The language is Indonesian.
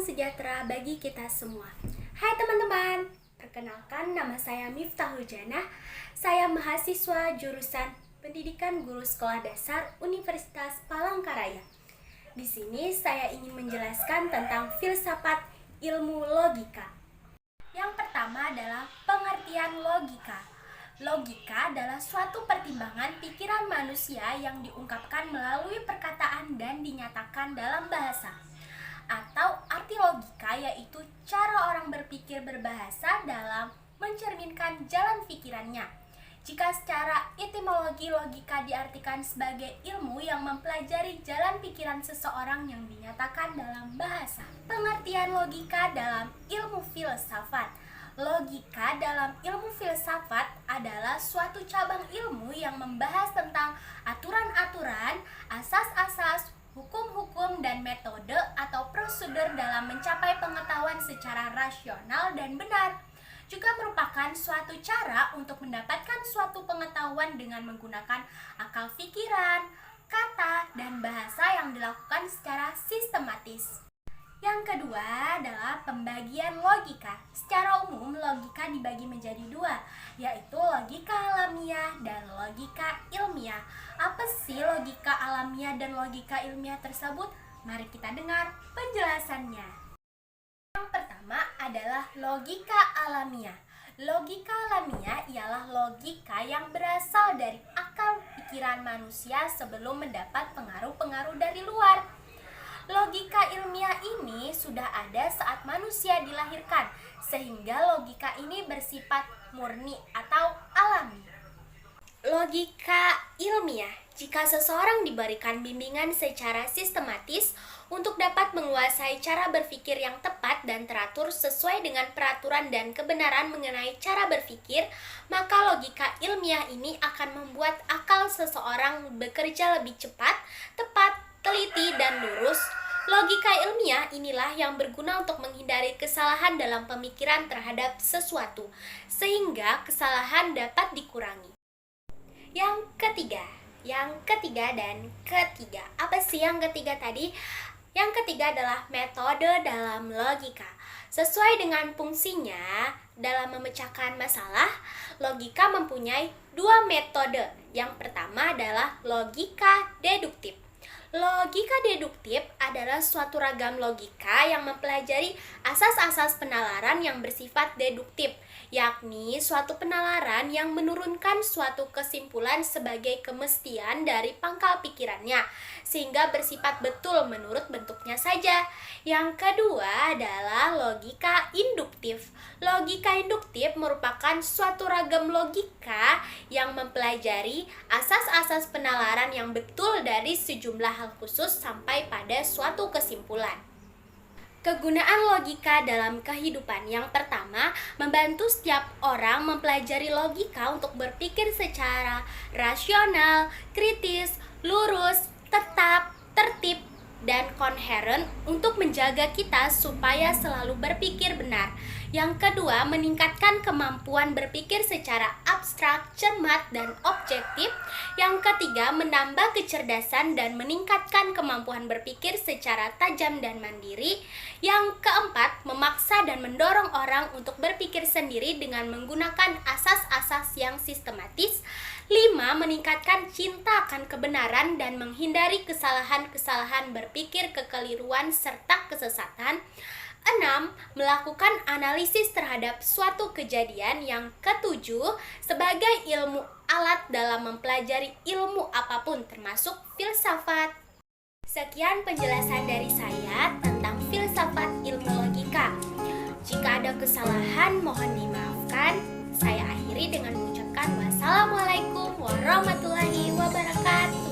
sejahtera bagi kita semua. Hai teman-teman, perkenalkan nama saya Miftahul Janah. Saya mahasiswa jurusan Pendidikan Guru Sekolah Dasar Universitas Palangkaraya. Di sini saya ingin menjelaskan tentang filsafat ilmu logika. Yang pertama adalah pengertian logika. Logika adalah suatu pertimbangan pikiran manusia yang diungkapkan melalui perkataan dan dinyatakan dalam bahasa. Atau arti logika yaitu cara orang berpikir berbahasa dalam mencerminkan jalan pikirannya. Jika secara etimologi logika diartikan sebagai ilmu yang mempelajari jalan pikiran seseorang yang dinyatakan dalam bahasa. Pengertian logika dalam ilmu filsafat. Logika dalam ilmu filsafat adalah suatu cabang ilmu yang membahas tentang aturan-aturan, asas-asas, hukum-hukum, dan metode atau prosedur dalam mencapai pengetahuan secara rasional dan benar. Juga merupakan suatu cara untuk mendapatkan suatu pengetahuan dengan menggunakan akal pikiran, kata, dan bahasa yang dilakukan secara sistematis. Yang kedua adalah pembagian logika. Secara umum, logika dibagi menjadi dua, yaitu logika alamiah dan logika ilmiah. Apa sih logika alamiah dan logika ilmiah tersebut? Mari kita dengar penjelasannya. Yang pertama adalah logika alamiah. Logika alamiah ialah logika yang berasal dari akal pikiran manusia sebelum mendapat pengaruh-pengaruh dari luar. Logika ilmiah ini sudah ada saat manusia dilahirkan, sehingga logika ini bersifat murni atau alami. Logika ilmiah, jika seseorang diberikan bimbingan secara sistematis untuk dapat menguasai cara berpikir yang tepat dan teratur sesuai dengan peraturan dan kebenaran mengenai cara berpikir, maka logika ilmiah ini akan membuat akal seseorang bekerja lebih cepat, tepat, teliti, dan lurus. Logika ilmiah inilah yang berguna untuk menghindari kesalahan dalam pemikiran terhadap sesuatu, sehingga kesalahan dapat dikurangi. Yang ketiga dan ketiga. Apa sih yang ketiga tadi? Yang ketiga adalah metode dalam logika. Sesuai dengan fungsinya dalam memecahkan masalah, logika mempunyai dua metode. Yang pertama adalah logika deduktif. Logika deduktif adalah suatu ragam logika yang mempelajari asas-asas penalaran yang bersifat deduktif, yakni suatu penalaran yang menurunkan suatu kesimpulan sebagai kemestian dari pangkal pikirannya, sehingga bersifat betul menurut bentuknya saja. Yang kedua adalah logika induktif. Logika induktif merupakan suatu ragam logika yang mempelajari asas-asas penalaran yang betul dari sejumlah hal khusus sampai pada suatu kesimpulan. Kegunaan logika dalam kehidupan. Yang pertama, membantu setiap orang mempelajari logika untuk berpikir secara rasional, kritis, lurus, tetap, tertib, dan koheren untuk menjaga kita supaya selalu berpikir benar. Yang kedua, meningkatkan kemampuan berpikir secara abstrak, cermat, dan objektif. Yang ketiga, menambah kecerdasan dan meningkatkan kemampuan berpikir secara tajam dan mandiri. Yang keempat, memaksa dan mendorong orang untuk berpikir sendiri dengan menggunakan asas-asas yang sistematis. 5. Meningkatkan cinta akan kebenaran dan menghindari kesalahan-kesalahan berpikir, kekeliruan, serta kesesatan. 6. Melakukan analisis terhadap suatu kejadian. Yang ketujuh, sebagai ilmu alat dalam mempelajari ilmu apapun termasuk filsafat. Sekian penjelasan dari saya tentang filsafat ilmu logika. Jika ada kesalahan mohon dimaafkan. Saya akhiri dengan mengucapkan wassalamualaikum warahmatullahi wabarakatuh.